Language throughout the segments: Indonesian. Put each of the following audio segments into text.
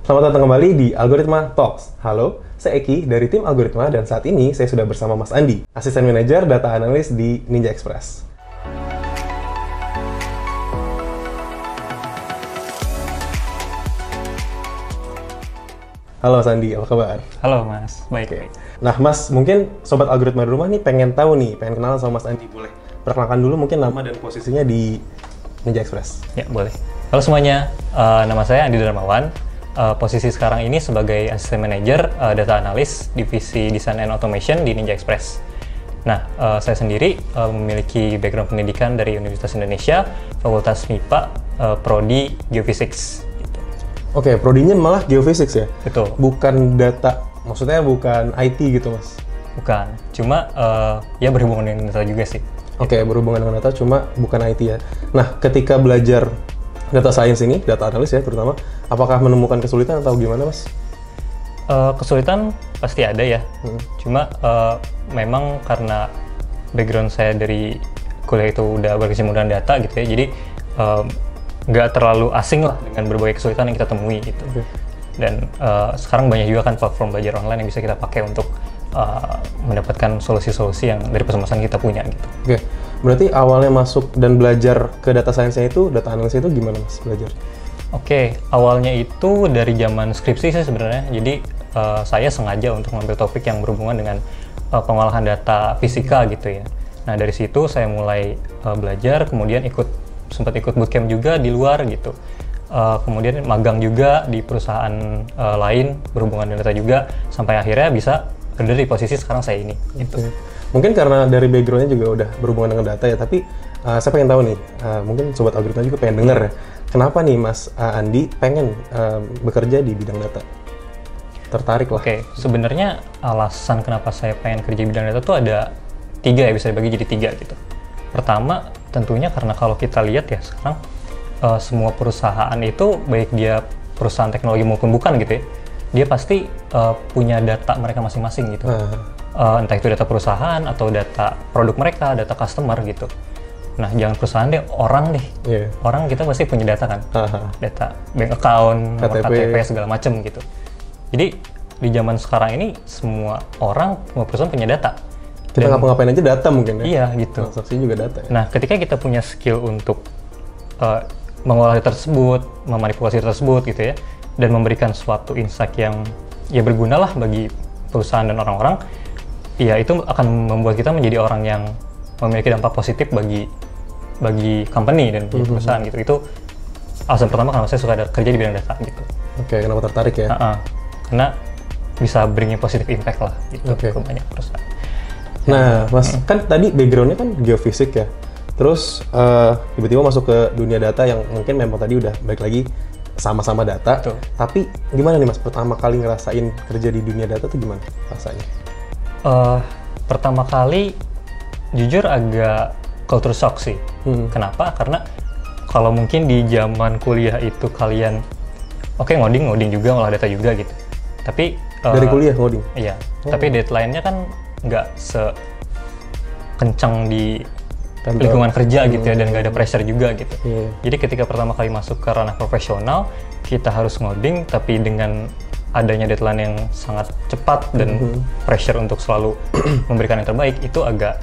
Selamat datang kembali di Algoritma Talks. Halo, saya Eki dari tim Algoritma dan saat ini saya sudah bersama Mas Andi, Asisten Manajer Data Analis di Ninja Express. Halo Mas Andi, apa kabar? Halo Mas, baik. Oke. Nah Mas, mungkin Sobat Algoritma di rumah nih pengen tahu nih, pengen kenalan sama Mas Andi. Boleh perkenalkan dulu mungkin nama dan posisinya di Ninja Express. Ya, boleh. Halo semuanya, nama saya Andi Darmawan. Posisi sekarang ini sebagai Asisten Manajer Data Analis Divisi Design and Automation di Ninja Express. Nah, saya sendiri memiliki background pendidikan dari Universitas Indonesia, Fakultas MIPA, Prodi Geophysics. Gitu. Oke, prodinya malah Geophysics ya? Betul. Bukan data, maksudnya bukan IT gitu Mas? Bukan, cuma ya berhubungan dengan data juga sih. Oke, berhubungan dengan data, cuma bukan IT ya. Nah, ketika belajar data science ini, data analis ya terutama, apakah menemukan kesulitan atau gimana Mas? Kesulitan pasti ada ya, cuma memang karena background saya dari kuliah itu udah berkecimpung dengan data gitu ya, jadi nggak terlalu asing lah dengan berbagai kesulitan yang kita temui gitu. Okay. Dan sekarang banyak juga kan platform belajar online yang bisa kita pakai untuk mendapatkan solusi-solusi yang dari masing-masing kita punya gitu. Oke, berarti awalnya masuk dan belajar ke data science-nya itu, data analis itu gimana Mas belajar? Oke, awalnya itu dari zaman skripsi sih sebenarnya. Jadi saya sengaja untuk mengambil topik yang berhubungan dengan pengolahan data fisika gitu ya. Nah dari situ saya mulai belajar, kemudian sempat ikut bootcamp juga di luar gitu. Kemudian magang juga di perusahaan lain berhubungan dengan data juga, sampai akhirnya bisa dari posisi sekarang saya ini. Gitu. Okay. Mungkin karena dari background-nya juga udah berhubungan dengan data ya, tapi saya pengen tahu nih, mungkin Sobat Algoritma juga pengen denger ya, kenapa nih Mas Andi pengen bekerja di bidang data? Tertarik lah. Oke, sebenarnya alasan kenapa saya pengen kerja di bidang data tuh ada 3 ya, bisa dibagi jadi 3 gitu. Pertama, tentunya karena kalau kita lihat ya sekarang, semua perusahaan itu, baik dia perusahaan teknologi maupun bukan gitu ya, dia pasti punya data mereka masing-masing gitu. Entah itu data perusahaan atau data produk mereka, data customer gitu. Nah, jangan perusahaan deh, orang deh. Yeah. Orang kita pasti punya data kan. Data bank account, nomor KTP segala macem gitu. Jadi di zaman sekarang ini semua perusahaan punya data. Kita ngapa-ngapain aja data mungkin ya? Iya gitu. Transaksi juga data ya? Nah, ketika kita punya skill untuk mengolah data tersebut, memanipulasi data tersebut gitu ya, dan memberikan suatu insight yang ya berguna lah bagi perusahaan dan orang-orang, ya itu akan membuat kita menjadi orang yang memiliki dampak positif bagi company dan perusahaan gitu. Itu alasan pertama kenapa saya suka kerja di bidang data gitu. Oke, kenapa tertarik ya? Karena bisa bringin positive impact lah gitu ke banyak perusahaan. Nah, Mas, kan tadi background-nya kan geofisik ya. Terus tiba-tiba masuk ke dunia data yang mungkin memang tadi udah balik lagi sama-sama data. Betul. Tapi gimana nih Mas, pertama kali ngerasain kerja di dunia data tuh gimana rasanya? Pertama kali jujur agak culture shock sih. Kenapa? Karena kalau mungkin di zaman kuliah itu kalian ngoding juga, ngolah data juga gitu. Tapi dari kuliah ngoding? Iya. Tapi deadline-nya kan nggak sekencang di lingkungan kerja gitu ya, dan nggak ada pressure juga gitu. Jadi ketika pertama kali masuk ke ranah profesional, kita harus ngoding, tapi dengan adanya deadline yang sangat cepat dan pressure untuk selalu memberikan yang terbaik, itu agak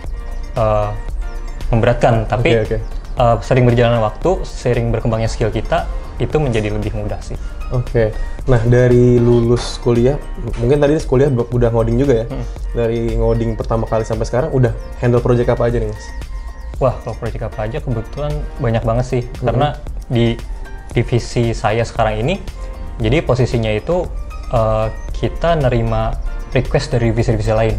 memberatkan. Tapi sering berjalannya waktu, sering berkembangnya skill kita, itu menjadi lebih mudah sih. Oke. Nah, dari lulus kuliah, mungkin tadi kuliah udah ngoding juga ya? Dari ngoding pertama kali sampai sekarang, udah handle project apa aja nih Mas? Wah, kalau project apa aja kebetulan banyak banget sih. Karena di divisi saya sekarang ini, jadi posisinya itu kita nerima request dari divisi-divisi lain.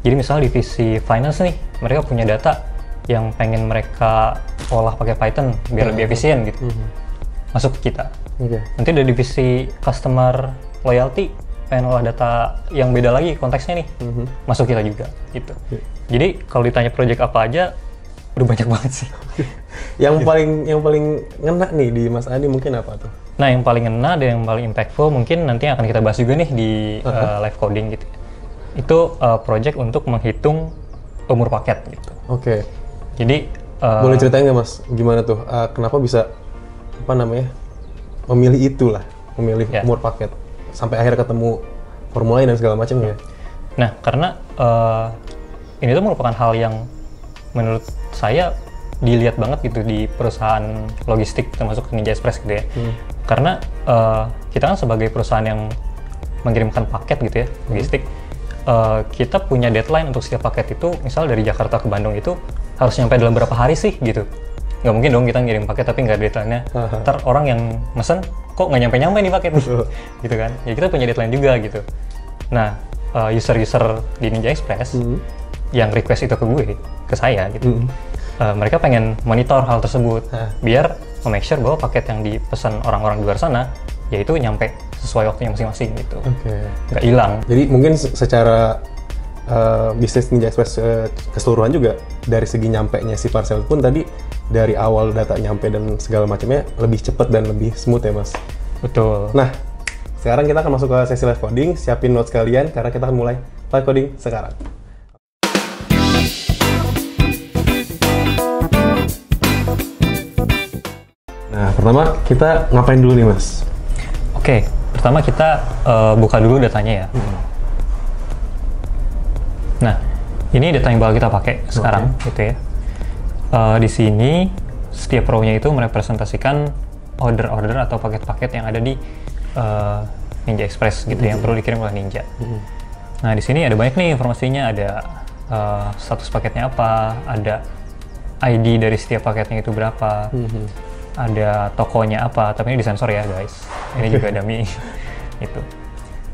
Jadi misalnya divisi finance nih, mereka punya data yang pengen mereka olah pakai Python biar lebih efisien gitu. Masuk ke kita. Nanti dari divisi customer loyalty, pengen olah data yang beda lagi konteksnya nih, masuk kita juga gitu. Jadi kalau ditanya project apa aja, udah banyak banget sih. yang paling ngena nih di Mas Andi mungkin apa tuh? Nah, yang paling ngena dan yang paling impactful mungkin nanti akan kita bahas juga nih di live coding gitu. Itu project untuk menghitung umur paket gitu. Oke. Jadi boleh ceritain nggak Mas, gimana tuh? Kenapa bisa memilih itu lah? memilih umur paket sampai akhirnya ketemu formulanya dan segala macam ya. Nah, karena ini tuh merupakan hal yang menurut saya dilihat banget gitu di perusahaan logistik termasuk Ninja Express gitu ya. Karena kita kan sebagai perusahaan yang mengirimkan paket gitu ya, logistik, kita punya deadline untuk setiap paket itu, misal dari Jakarta ke Bandung itu harus nyampe dalam berapa hari sih gitu. Nggak mungkin dong kita ngirim paket tapi nggak ada deadline-nya. Ntar orang yang mesen, kok nggak nyampe-nyampe nih paket nih, gitu kan. Ya kita punya deadline juga gitu. Nah, user-user di Ninja Express yang request itu ke saya gitu. Mereka pengen monitor hal tersebut biar make sure bahwa paket yang dipesan orang-orang di luar sana yaitu nyampe sesuai waktunya masing-masing gitu. Nggak hilang. Jadi mungkin secara bisnis Ninja Express keseluruhan juga dari segi nyampe-nya si parcel pun tadi dari awal data nyampe dan segala macamnya lebih cepat dan lebih smooth ya Mas. Betul. Nah, sekarang kita akan masuk ke sesi live coding. Siapin notes kalian karena kita akan mulai live coding sekarang. Nah, pertama kita ngapain dulu nih Mas? Oke, pertama kita buka dulu datanya ya. Nah, ini data yang bakal kita pakai sekarang gitu ya. Di sini setiap row-nya itu merepresentasikan order-order atau paket-paket yang ada di Ninja Express gitu yang perlu dikirim oleh Ninja. Nah, di sini ada banyak nih informasinya, ada status paketnya apa, ada ID dari setiap paketnya itu berapa, ada tokonya apa, tapi ini disensor ya guys. Ini juga dummy itu.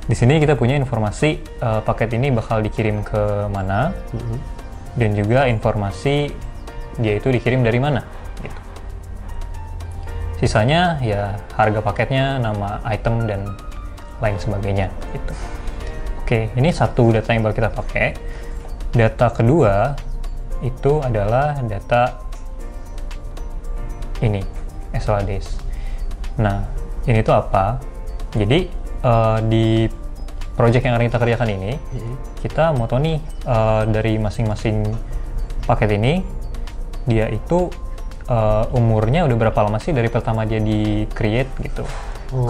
Di sini kita punya informasi paket ini bakal dikirim ke mana, dan juga informasi dia itu dikirim dari mana. Gitu. Sisanya ya harga paketnya, nama item dan lain sebagainya. Gitu. Oke, ini satu data yang bakal kita pakai. Data kedua itu adalah data ini, SLADs. Nah, ini tuh apa? Jadi di project yang akan kita kerjakan ini, kita mau tahu nih dari masing-masing paket ini, dia itu umurnya udah berapa lama sih dari pertama dia di-create gitu.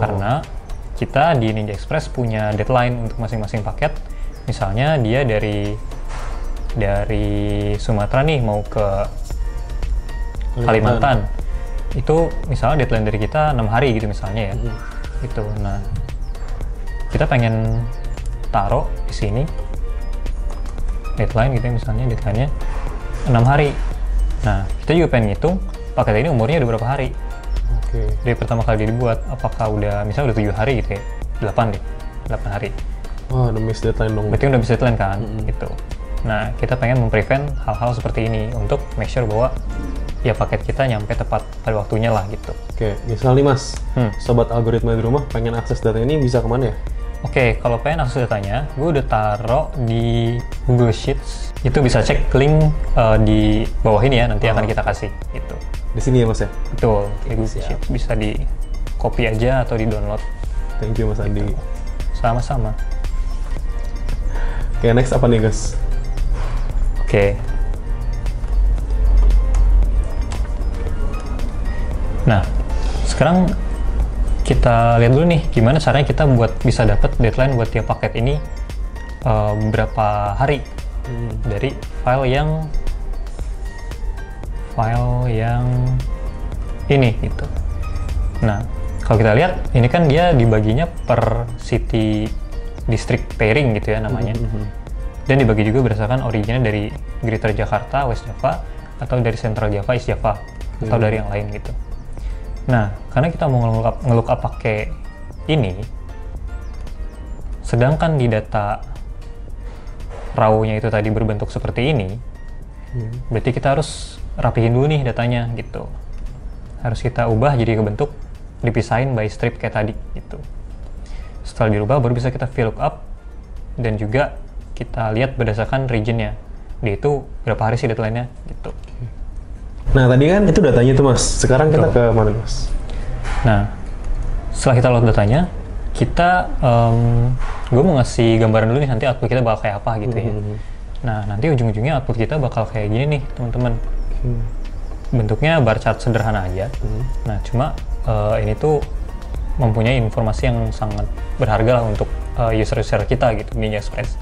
Karena kita di Ninja Express punya deadline untuk masing-masing paket. Misalnya dia dari Sumatera nih mau ke Kalimantan. Itu misalnya deadline dari kita 6 hari gitu misalnya ya. Gitu. Nah, kita pengen taruh di sini deadline gitu ya, misalnya deadline-nya 6 hari. Nah, kita juga pengen ngitung paket ini umurnya udah berapa hari. Dari pertama kali dibuat, apakah udah misalnya udah 7 hari gitu ya, 8 hari. Wah, udah miss deadline dong. Berarti udah miss deadline kan, gitu. Nah, kita pengen memprevent hal-hal seperti ini untuk make sure bahwa ya paket kita nyampe tepat pada waktunya lah gitu. Oke, misal nih Mas, sobat algoritma di rumah pengen akses data ini bisa kemana ya? Oke, kalau pengen akses datanya, gue udah taruh di Google Sheets. Itu bisa cek link di bawah ini ya, nanti akan kita kasih gitu. Di sini ya Mas ya? Betul, di Google Sheets. Bisa di copy aja atau di download. Thank you Mas Andi. Gitu. Sama-sama. Oke, next apa nih guys? Oke. Nah, sekarang kita lihat dulu nih gimana caranya kita bisa dapat deadline buat tiap paket ini berapa hari dari file yang ini gitu. Nah, kalau kita lihat ini kan dia dibaginya per city district pairing gitu ya namanya. Dan dibagi juga berdasarkan originnya dari Greater Jakarta, West Java, atau dari Central Java, East Java, atau dari yang lain gitu. Nah, karena kita mau nge-lookup pakai ini, sedangkan di data raw-nya itu tadi berbentuk seperti ini, berarti kita harus rapihin dulu nih datanya gitu. Harus kita ubah jadi ke bentuk dipisahin by strip kayak tadi gitu. Setelah dirubah baru bisa kita VLOOKUP dan juga kita lihat berdasarkan regionnya. Dia itu berapa hari sih deadline-nya gitu. Nah, tadi kan itu datanya tuh Mas. Sekarang kita ke mana Mas? Nah, setelah kita load datanya, kita gue mau ngasih gambaran dulu nih nanti output kita bakal kayak apa gitu ya. Nah, nanti ujung-ujungnya output kita bakal kayak gini nih teman-teman. Bentuknya bar chart sederhana aja. Nah, cuma ini tuh mempunyai informasi yang sangat berharga lah untuk user-user kita gitu, Ninja Express.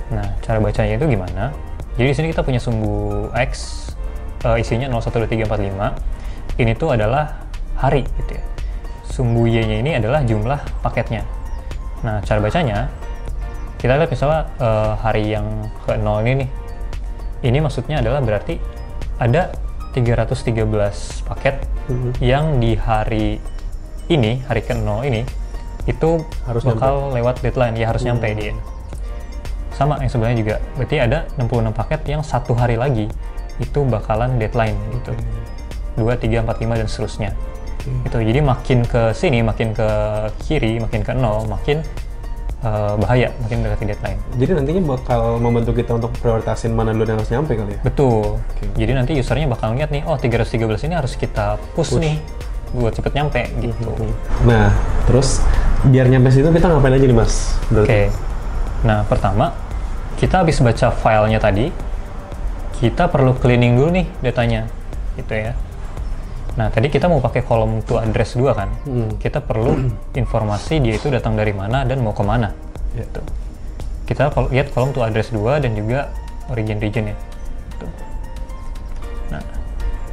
Nah, cara bacanya itu gimana? Jadi di sini kita punya sumbu X, isinya 012345. Ini tuh adalah hari gitu ya. Sumbu Y-nya ini adalah jumlah paketnya. Nah, cara bacanya, kita lihat misalnya hari yang ke-0 ini nih. Ini maksudnya adalah berarti ada 313 paket yang di hari ini, hari ke-0 ini, itu Harus bakal lewat deadline, ya harus nyampe dia. Sama yang sebenarnya juga, berarti ada 66 paket yang satu hari lagi itu bakalan deadline gitu. 2, 3, 4, 5 dan seterusnya. Itu jadi makin ke sini, makin ke kiri, makin ke 0, makin bahaya, makin mendekati deadline. Jadi nantinya bakal membantu kita untuk prioritasin mana dulu yang harus nyampe kali ya? Betul. Jadi nanti usernya bakal lihat nih, oh 313 ini harus kita push nih buat cepet nyampe gitu. Nah, terus biar nyampe situ kita ngapain aja nih Mas? Oke. Nah, pertama kita habis baca filenya tadi, kita perlu cleaning dulu nih datanya, gitu ya. Nah, tadi kita mau pakai kolom to address 2 kan? Kita perlu informasi dia itu datang dari mana dan mau kemana. Gitu. Kita lihat kolom to address 2 dan juga origin region ya. Gitu. Nah,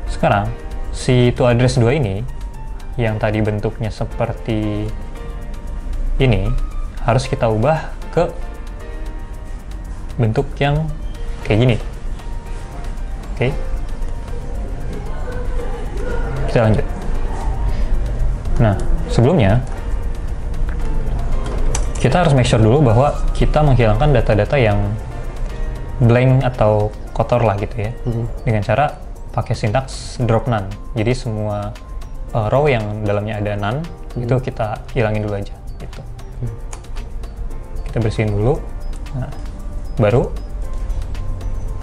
sekarang si to address 2 ini, yang tadi bentuknya seperti ini, harus kita ubah ke bentuk yang kayak gini. Oke. Kita lanjut. Nah, sebelumnya kita harus make sure dulu bahwa kita menghilangkan data-data yang blank atau kotor lah gitu ya, dengan cara pakai sintaks drop none. Jadi semua row yang dalamnya ada none itu kita hilangin dulu aja gitu. Kita bersihin dulu. Nah, baru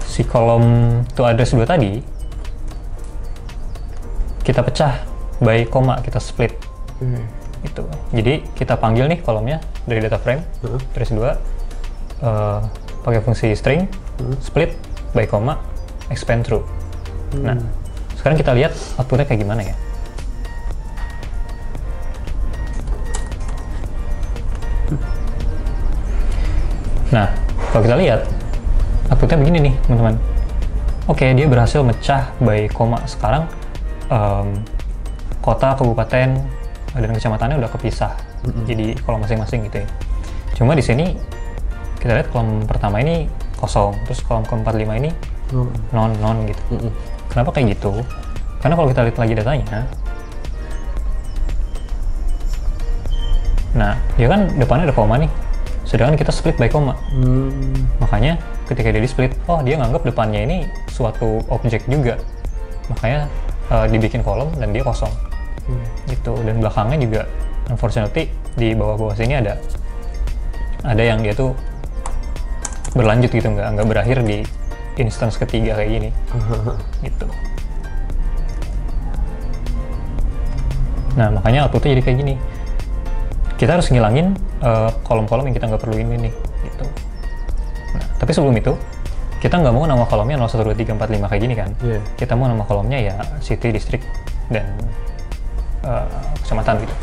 si kolom to address 2 tadi kita pecah by koma, kita split. Gitu. Jadi kita panggil nih kolomnya dari data frame address 2 pakai fungsi string split by koma expand through. Nah, sekarang kita lihat outputnya kayak gimana ya. Nah, kalau kita lihat outputnya begini nih teman-teman. Oke, dia berhasil mecah by koma. Sekarang kota, kabupaten, dan kecamatannya udah kepisah jadi kolom masing-masing gitu ya. Cuma di sini kita lihat kolom pertama ini kosong, terus kolom ke-45 ini non gitu. Kenapa kayak gitu? Karena kalau kita lihat lagi datanya, nah dia kan depannya ada koma nih, sedangkan kita split by koma. Makanya ketika dia di split, oh dia nganggap depannya ini suatu objek juga, makanya dibikin kolom dan dia kosong gitu. Dan belakangnya juga unfortunately di bawah-bawah sini ada yang dia tuh berlanjut gitu, nggak berakhir di instance ketiga kayak gini gitu. Nah, makanya outputnya jadi kayak gini. Kita harus ngilangin kolom-kolom yang kita nggak perlu ini nih gitu. Nah, tapi sebelum itu kita nggak mau nama kolomnya 012345 kayak gini kan. Kita mau nama kolomnya ya city, district, dan kecamatan gitu.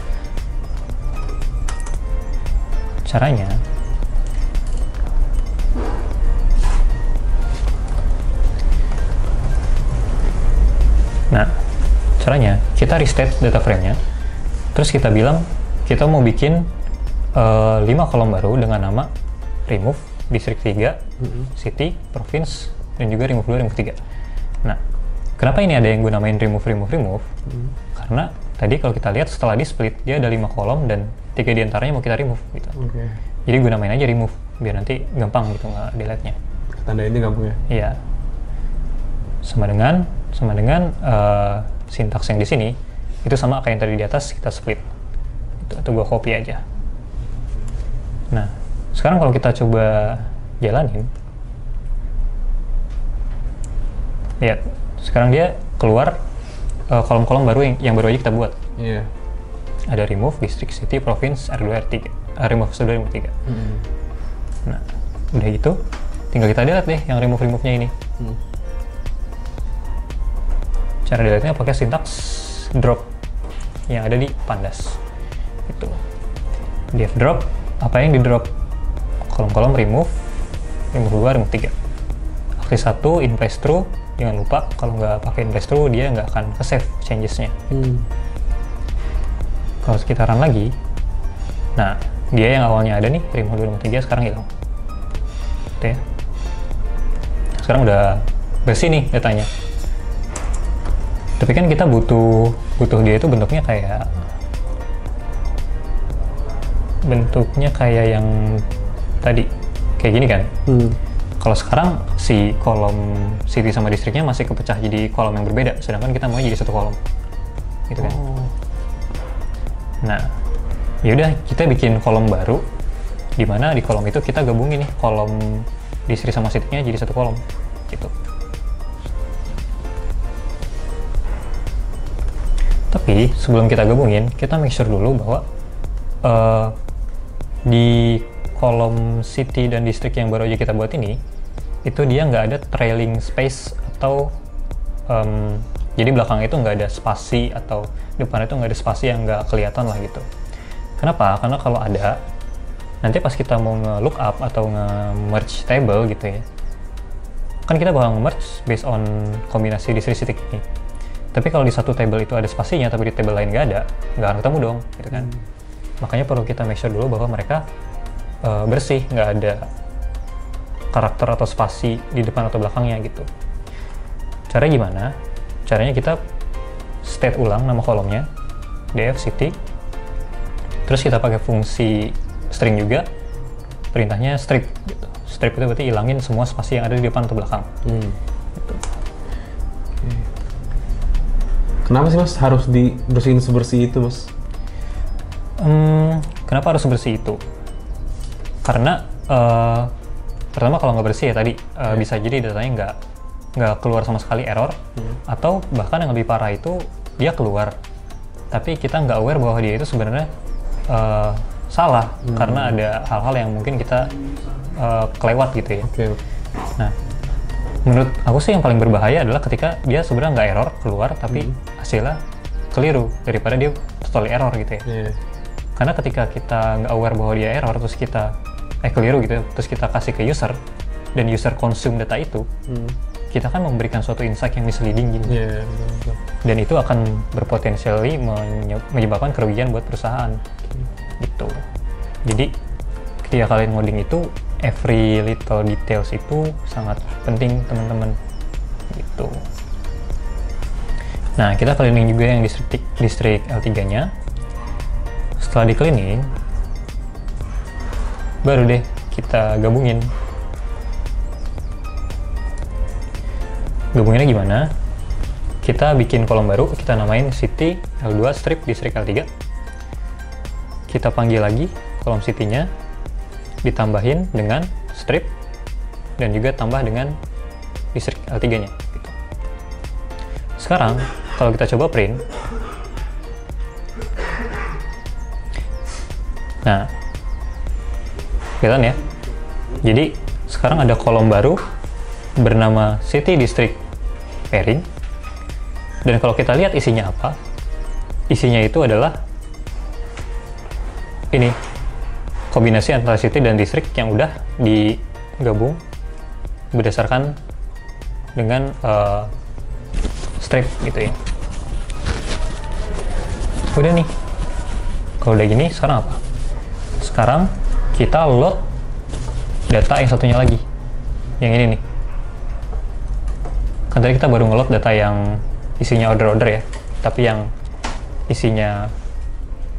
Caranya kita restate data frame-nya, terus kita bilang kita mau bikin 5 kolom baru dengan nama remove, district 3, city, province, dan juga remove 2, remove 3. Nah, kenapa ini ada yang gue namain remove? Karena tadi kalau kita lihat setelah di split, dia ada 5 kolom dan 3 diantaranya mau kita remove gitu. Jadi gue namain aja remove, biar nanti gampang gitu nggak delete-nya. Tandainnya gampang ya? Iya. Sama dengan sintaks yang di sini, itu sama kayak yang tadi di atas, kita split. Atau gue copy aja. Nah, sekarang kalau kita coba jalanin, lihat, sekarang dia keluar kolom-kolom baru yang baru aja kita buat. Ada remove, district, city, province, R2, R3. Remove 1, remove 3. Nah, udah gitu, tinggal kita delete deh yang remove-nya ini. Cara delete-nya pakai sintaks drop yang ada di pandas. Itu div drop, apa yang di drop? Kolom-kolom remove 2, remove 3. Aksi 1 in place true, jangan lupa kalau nggak pakai in place true dia nggak akan ke save changes-nya. Kalau kita run lagi, nah dia yang awalnya ada nih remove 2, remove 3 sekarang hilang. Gitu ya. Sekarang udah bersih nih datanya. Tapi kan kita butuh dia itu bentuknya kayak yang tadi, kayak gini kan. Kalau sekarang si kolom city sama distriknya masih kepecah jadi kolom yang berbeda, sedangkan kita mau jadi satu kolom, gitu kan. Nah, yaudah kita bikin kolom baru, di mana di kolom itu kita gabungin nih kolom distrik sama citynya jadi satu kolom, gitu. Tapi sebelum kita gabungin, kita make sure dulu bahwa di kolom city dan distrik yang baru aja kita buat ini, itu dia nggak ada trailing space atau jadi belakang itu nggak ada spasi atau depan itu nggak ada spasi yang nggak kelihatan lah gitu. Kenapa? Karena kalau ada, nanti pas kita mau nge-lookup atau nge-merge table gitu ya, kan kita bakal nge-merge based on kombinasi distrik ini. Tapi kalau di satu table itu ada spasinya, tapi di table lain nggak akan ketemu dong, gitu kan. Makanya perlu kita make sure dulu bahwa mereka bersih, nggak ada karakter atau spasi di depan atau belakangnya gitu. Caranya gimana? Caranya kita state ulang nama kolomnya, df city, terus kita pakai fungsi string juga, perintahnya strip gitu. Strip itu berarti ilangin semua spasi yang ada di depan atau belakang. Gitu. Kenapa sih Mas harus dibersihin sebersih itu, Mas? Kenapa harus sebersih itu? Karena pertama kalau nggak bersih ya tadi bisa jadi datanya nggak keluar sama sekali error, atau bahkan yang lebih parah itu dia keluar tapi kita nggak aware bahwa dia itu sebenarnya salah karena ada hal-hal yang mungkin kita kelewat gitu ya. Nah, menurut aku sih yang paling berbahaya adalah ketika dia sebenarnya nggak error keluar tapi hasilnya keliru daripada dia totally error gitu ya. Karena ketika kita nggak aware bahwa dia error terus kita keliru gitu, terus kita kasih ke user dan user consume data itu, kita kan memberikan suatu insight yang misleading gitu. Dan itu akan berpotensiali menyebabkan kerugian buat perusahaan gitu. Jadi ketika kalian ngoding itu, every little details itu sangat penting teman-teman gitu. Nah, kita cleaning juga yang distrik L3-nya. Setelah di cleaning, baru deh kita gabungin. Gabunginnya gimana? Kita bikin kolom baru, kita namain city L2 strip distrik L3. Kita panggil lagi kolom city-nya, ditambahin dengan strip, dan juga tambah dengan distrik L3-nya. Gitu. Sekarang, kalau kita coba print, nah, kelihatan ya. Jadi sekarang ada kolom baru bernama city district pairing, dan kalau kita lihat isinya apa, isinya itu adalah ini kombinasi antara city dan district yang udah digabung berdasarkan dengan strip gitu ya. Udah nih, kalau udah gini sekarang apa? Sekarang kita load data yang satunya lagi, yang ini nih. Kan tadi kita baru nge-load data yang isinya order-order ya, tapi yang isinya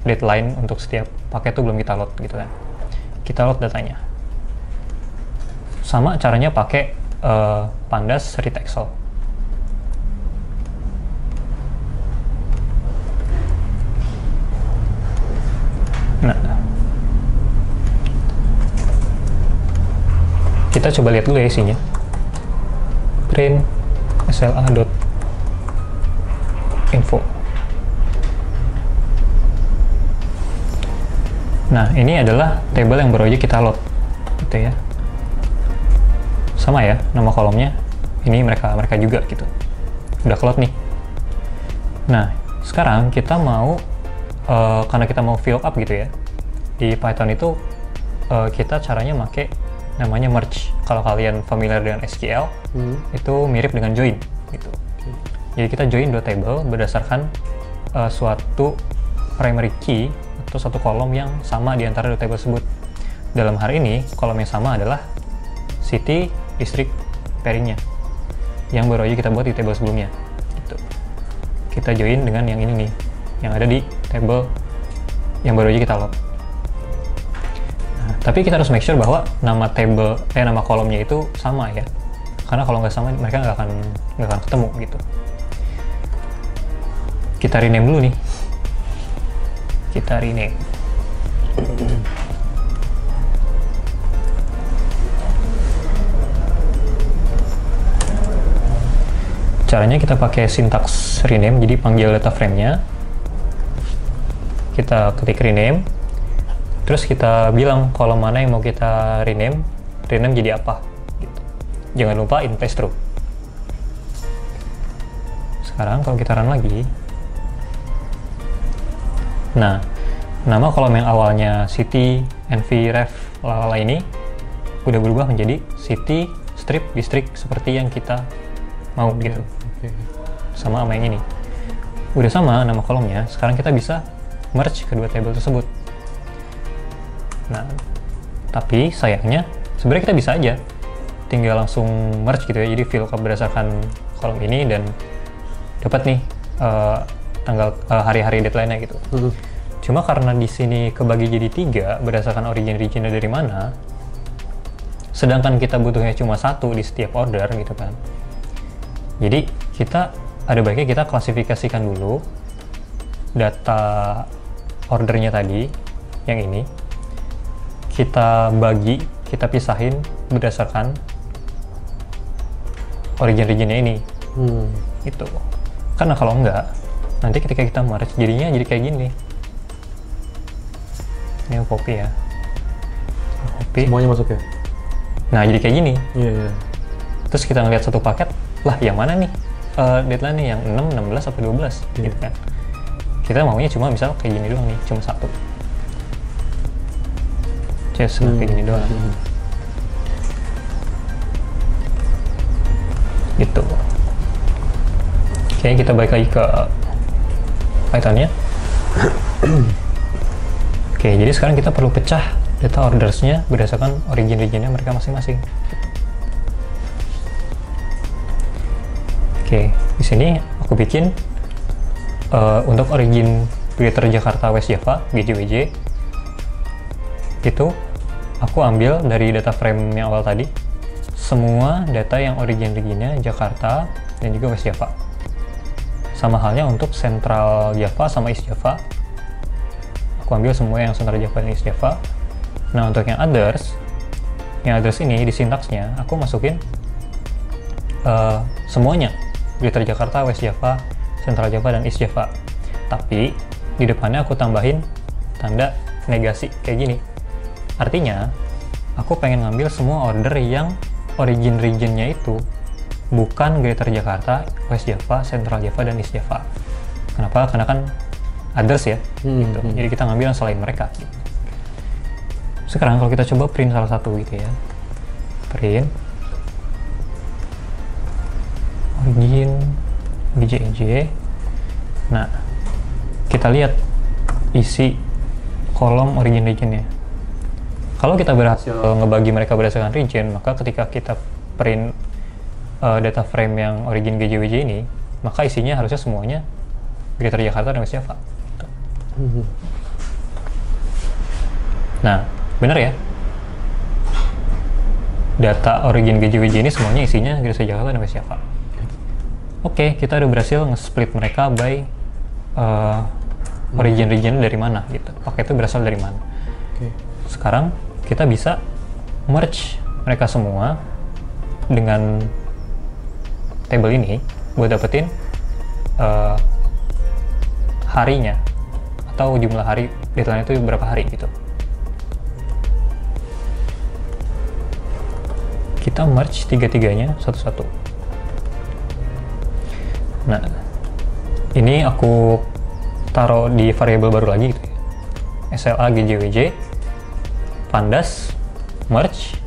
deadline untuk setiap paket itu belum kita load gitu kan. Kita load datanya. Sama caranya pakai pandas read Excel. Nah, kita coba lihat dulu ya isinya. Print sla.info. Nah, ini adalah table yang baru aja kita load, gitu ya. Sama ya, nama kolomnya. Ini mereka juga gitu. Udah load nih. Nah, sekarang kita mau karena kita mau VLOOKUP gitu ya, di Python itu kita caranya pakai namanya merge. Kalau kalian familiar dengan SQL, itu mirip dengan join gitu. Jadi kita join dua table berdasarkan suatu primary key atau satu kolom yang sama di antara dua table tersebut. Dalam hal ini, kolom yang sama adalah city, district, pairingnya yang baru aja kita buat di table sebelumnya gitu. Kita join dengan yang ini nih, yang ada di table yang baru aja kita load. Nah, tapi kita harus make sure bahwa nama table, nama kolomnya itu sama ya, karena kalau nggak sama mereka nggak akan ketemu gitu. Kita rename dulu nih, kita rename. Caranya kita pakai sintaks rename, jadi panggil data frame-nya, kita ketik rename, terus kita bilang kolom mana yang mau kita rename jadi apa gitu. Jangan lupa in place true. Sekarang kalau kita run lagi, nah nama kolom yang awalnya city, nv, ref, lalala ini udah berubah menjadi city, strip, district seperti yang kita mau gitu. Sama yang ini udah sama nama kolomnya. Sekarang kita bisa merge kedua table tersebut. Nah, tapi sayangnya sebenarnya kita bisa aja tinggal langsung merge gitu ya, jadi VLOOKUP berdasarkan kolom ini dan dapat nih tanggal hari-hari deadline-nya gitu. Cuma karena di sini kebagi jadi 3 berdasarkan origin-regionnya dari mana, sedangkan kita butuhnya cuma 1 di setiap order gitu kan. Jadi kita ada baiknya kita klasifikasikan dulu data ordernya tadi, yang ini kita bagi, kita pisahin berdasarkan origin-regionnya ini. Gitu. Karena kalau enggak, nanti ketika kita merge jadinya jadi kayak gini. Ini copy ya. Copy. Semuanya masuk ya? Nah, jadi kayak gini. Iya. Terus kita ngeliat satu paket, lah yang mana nih deadline-nya, yang 6, 16, atau 12 gitu kan. Kita maunya cuma misal kayak gini doang nih, cuma 1. Just kayak gini doang. Gitu. Oke, kita balik lagi ke Python-nya. Oke, jadi sekarang kita perlu pecah data orders-nya berdasarkan origin-regionnya mereka masing-masing. Oke, di sini aku bikin untuk origin Greater Jakarta West Java (GJWJ) itu aku ambil dari data frame yang awal tadi semua data yang origin-regionnya Jakarta dan juga West Java. Sama halnya untuk Central Java sama East Java, aku ambil semua yang Central Java dan East Java. Nah, untuk yang others ini di sintaksnya aku masukin semuanya, Greater Jakarta, West Java, Central Java, dan East Java. Tapi di depannya aku tambahin tanda negasi kayak gini. Artinya aku pengen ngambil semua order yang origin regionnya itu bukan Greater Jakarta, West Java, Central Java, dan East Java. Kenapa? Karena kan others ya, gitu. Jadi kita ngambil yang selain mereka. Sekarang kalau kita coba print salah satu gitu ya, print origin GJJ. Nah, kita lihat isi kolom origin regionnya. Kalau kita berhasil ngebagi mereka berdasarkan region, maka ketika kita print data frame yang origin GJWJ ini, maka isinya harusnya semuanya Greater Jakarta dan West Java. Nah, benar ya? Data origin GJWJ ini semuanya isinya Greater Jakarta dan West Java. Oke, kita udah berhasil nge-split mereka by origin-region dari mana gitu. Paket itu berasal dari mana. Sekarang kita bisa merge mereka semua dengan table ini buat dapetin harinya atau jumlah hari deadline itu berapa hari gitu. Kita merge tiga-tiganya satu-satu. Nah, ini aku taruh di variabel baru lagi gitu ya. SLA, GJWJ, Pandas, merge.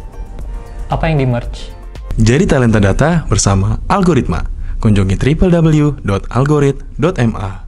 Apa yang di merge? Jadi talenta data bersama Algoritma. Kunjungi www.algorit.ma.